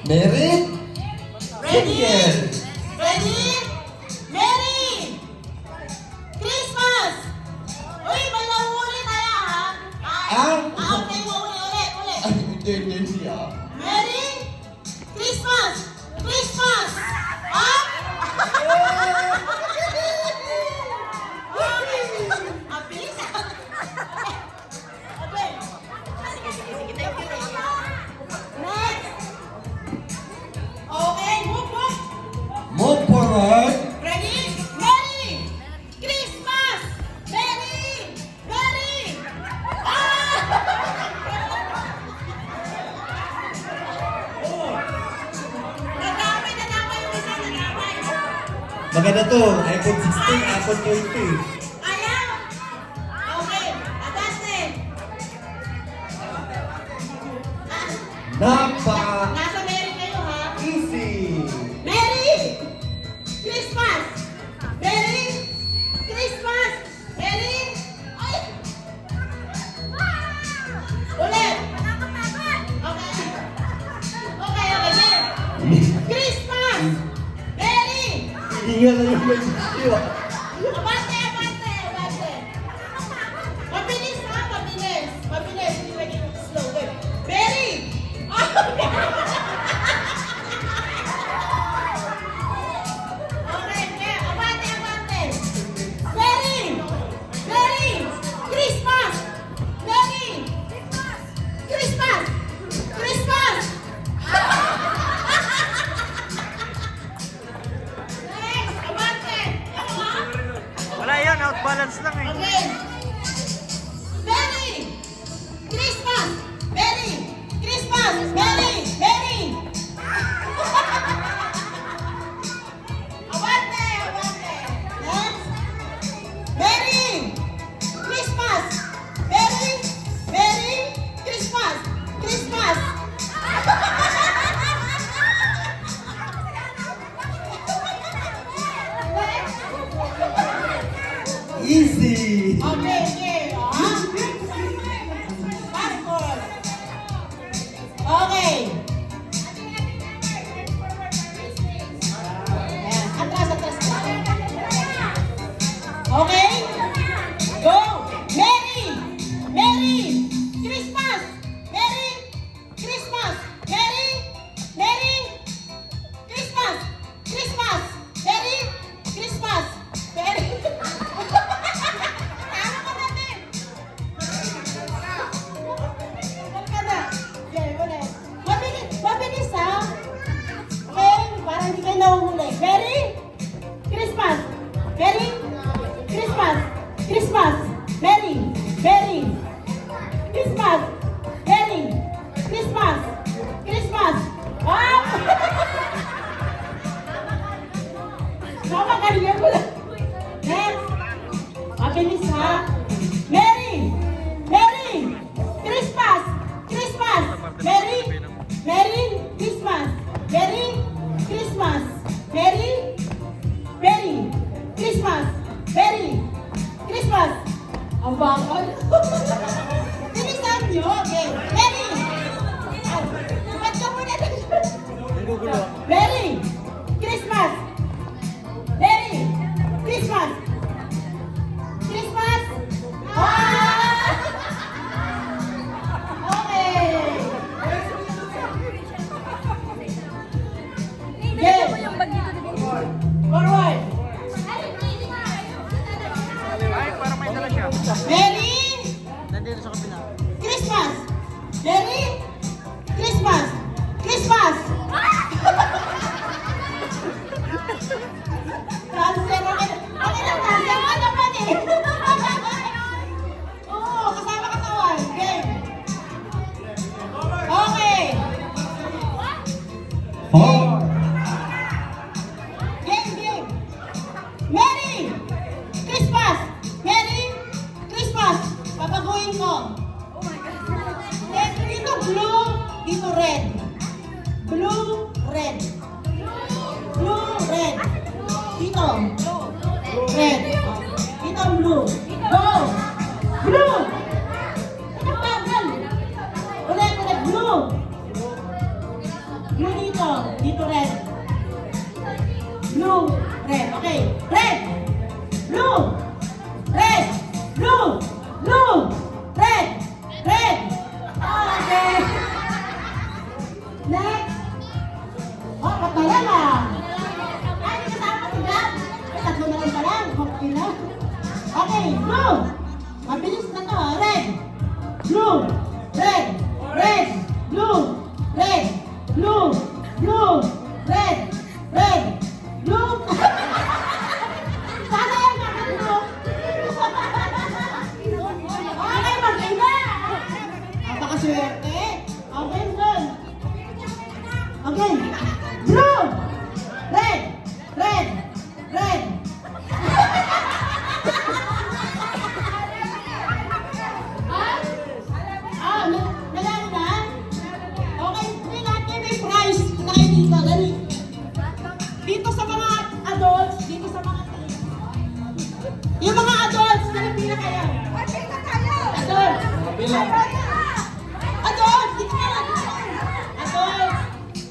Merit. Ready? Daniel. Ready? Merry! Christmas! Uy, may nahuli tayo ha? Okay, mahuli ulit. Ay, hindi siya. Merry Christmas! Christmas! Ha? Okay. Ang bilis ah. Okay. Sige. Next. Okay, move. Move forward. Ready? Merry Christmas! Merry! Nadamay yung isa, nadamay. Maganda to. iPhone 16, iPhone 20. Ayaw! Okay, Agaste. Nasa Merry kayo ha? Easy. Merry Christmas! Merry Christmas! Merry! Ay! Ulit! Okay, Christmas! Merry! Iingat na yung medyo. Abante! Mabilis ha, mabilis. Mabilis, hindi lagi slow. Merry! Okay, abante. Merry Christmas! Merry Christmas! Next, abante. Wala yan, outbalance lang eh. Okay. Merry Christmas! Merry Christmas! Merry! Abante! Next. Merry Christmas! Merry Christmas! Easy. Okay. Passport. Okay. Ayan, atras. Okay? Go! Merry Christmas! Merry Christmas! Merry Christmas! Merry Christmas! Merry Tama ka natin! Huwag ka na. Okay, ulit. Mabilis ha? Okay? Para hindi kayo nahuhuli. Merry Christmas! Merry Christmas! Merry Christmas! Merry Christmas! Ah! Nakakaliyan ko lang. Next. Mabilis ha? Merry Christmas! Merry Christmas! Ang bakal. Bilisan nyo. Okay. Merry! Ba't ka muna? Merry Christmas! Ah! Okay. Yes. Forward. Ay, parang may dala siya. Merry Nandito sa kabila. Christmas! Merry Christmas! Cancer, okay lang, cancer ka naman eh. Oo, kasama katawan. Game. Okay. Four. Game. Merry Christmas! Papaguhin ko. Dito blue, dito red. Blue, red. Dito. Red. Dito blue. Go! Blue! Ulit. Blue. Blue dito. blue, red, red, blue, red, blue, blue, red, red, blue. Sasayang ka ka blue. Okay, mag-iba. Napakaswerte. Okay, good. Okay. Blue, red, red, red. Nalala na? Okay, hindi natin may prize na kayo dito. Dali. Dito sa mga adults, dito sa mga teens. Yung mga adults, nalipila kayo. Adults. Adults, dito na lang. Adults.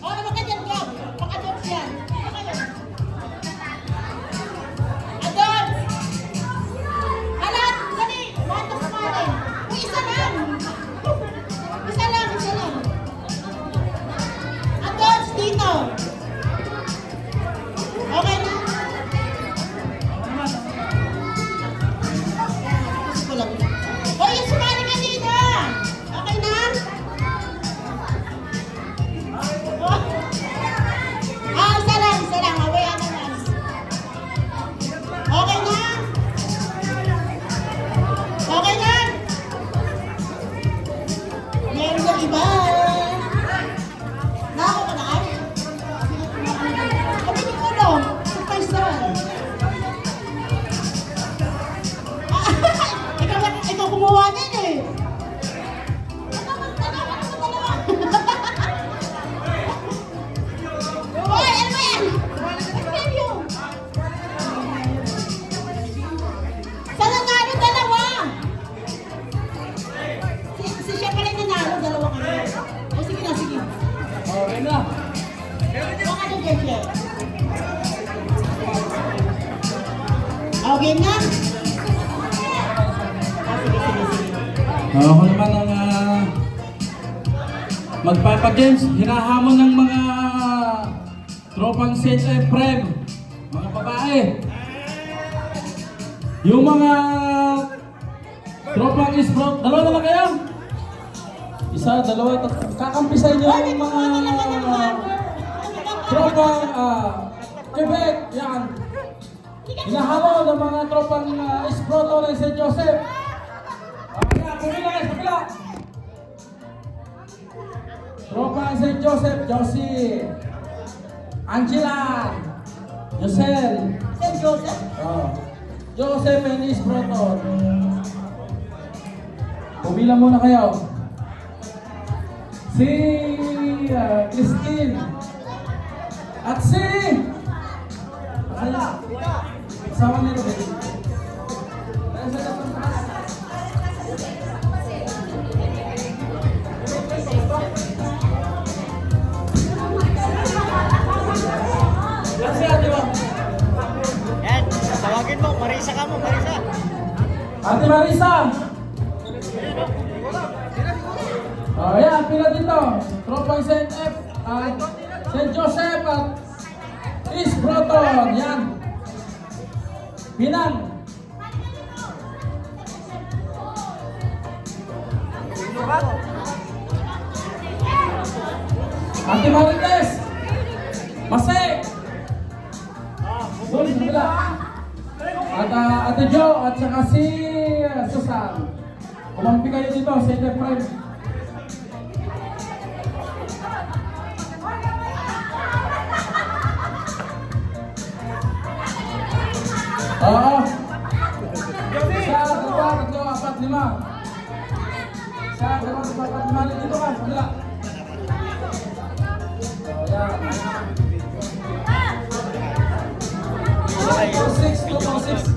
O, naman ka dyan, Gab. Pag adults yan. Dito kayo. Adults. Alat, dali. Bata sa pare. Uy, isa lang. Isa lang, isa lang. Adults dito. Okay na? Gusto ko lang. Hoy, yung sumali ka dito. Okay na? Isa lang, isa lang. Away ka na. Okay na? Okay na? Meron na iba. Nako ka na ay? Kami ni Uno. Superstar. Ikaw kumuha din eh. Hoy, ano ba yan? Preview. Sa nanalo, dalawa. Si siya pa rin nanalo, dalawa kami. O sige na, sige. Okay na. Baka na dyan siya. Okay na? Sige, sige, sige. Ako naman ang magpapagames, hinahamon ng mga tropang St. Prem, mga babae. Yung mga tropang Isbrook, dalawa na lang kayo? Isa, dalawa, tatlo. Kakampisay nyo yung mga tropang Quebec, yan. Hinahamon ng mga tropang Isbrook ng St. Joseph. Pumila kayo, pumila! Tropang St. Joseph, Josie, Angela, Josel, St. Joseph? Joseph and his Proton. Pumila muna kayo. Si Christine at si asawa ni Ruben. Yan, tawagin mo. Marisa ka mo, Marisa. Ate Marisa! Ayan, pila dito. Tropang St. Joseph at East Proton. Yan. Pinang. Ate Marites. Masay. Doon, bila. At Ate Jo at saka si Susan. Kumampi kayo dito, St. Prime. Oo. Isa, dalawa, tatlo, apat, lima. Isa, dalawa, tatlo, apat, lima. Dito ka, kabila. Ayan. 246.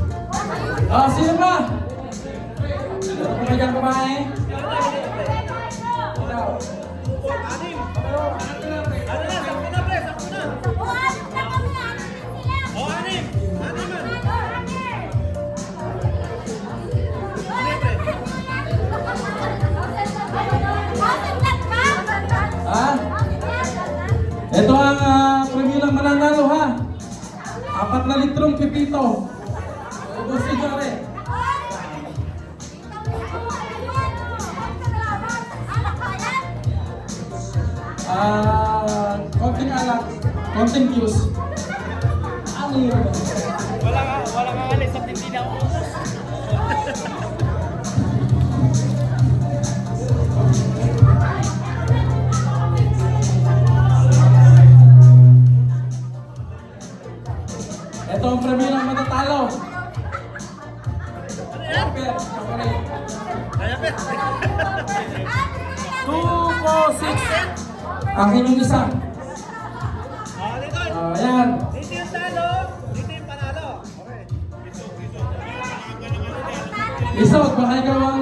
Sino ba? Sino ba dyan kumain? Ikaw. Ito ang preview ng mananalo ha. 4 na litrong pipito. Ubus si Jore. Konting alat, konting views. Ano yun? Wala nga alis at hindi na umus. Ito ang premyo ng matatalo. Chocolate, chocolate. 246. Akin yung isa. Ayan. Dito yung talo, dito yung panalo. Okay. Isot, baka ikaw ang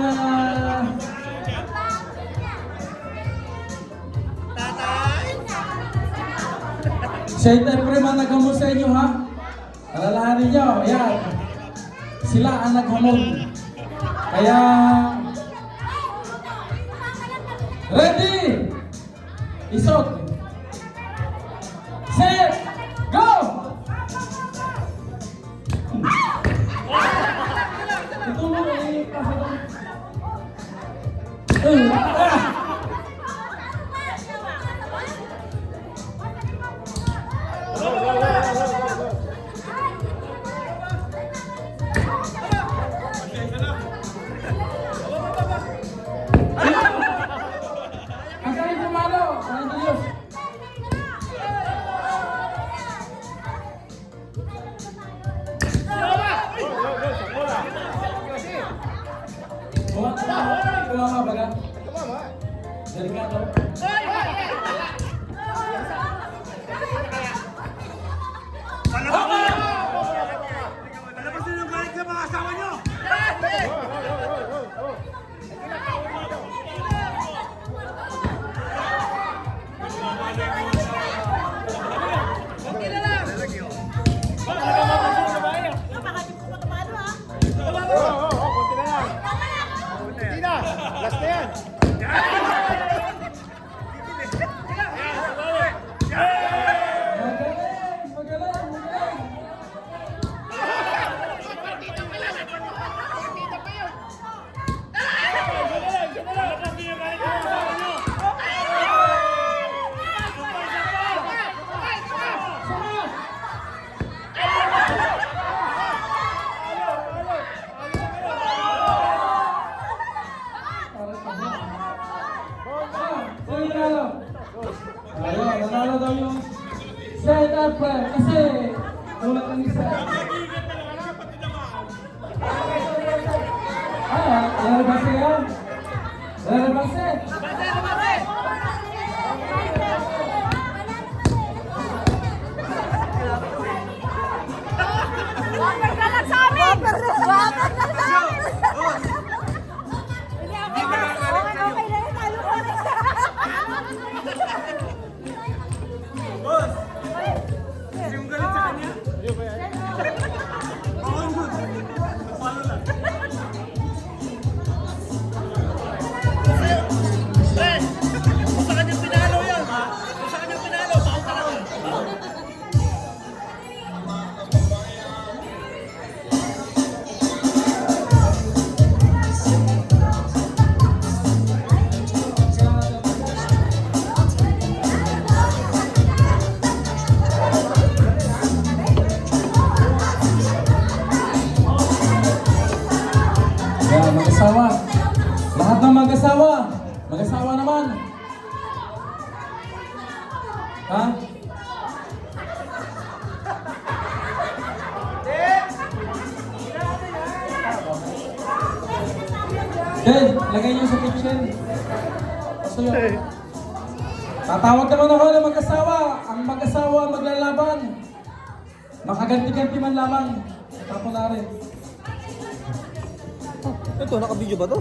siya yung temperament naghamon sa inyo, ha? Alalahanin nyo, ayan. Sila ang naghamon. Kaya ready! Isot! Set! Go! Ito mo, ang kaya pumalo! Ay, Diyos! Kuha ka baga? Delikado. Palabasin yung galit sa mga asawa nyo! Last na yan! Magaling! Magaling! Magaling! Ayun, nanalo daw yung set up kasi ulat ng isa. Lalabas yan. Lalabas yan. Water ka lang sa amin! Water ka lang sa amin! Okay na yun, talo ko na. Boss! Yung galit sa kanya? Oo, yun. Paano lang? Fred! Kung sa kanyang pinalo yan, ha? Kung sa kanyang pinalo, baka talaga. Yan, mag-asawa. Lahat ng mag-asawa. Mag-asawa naman. Ha? Okay, lagay niyo sa kitchen. Pasuyo. Tatawag naman ako ng mag-asawa. Ang mag-asawa maglalaban. Makaganti-ganti man lamang. Tapo na rin. Ito, naka-video ba to?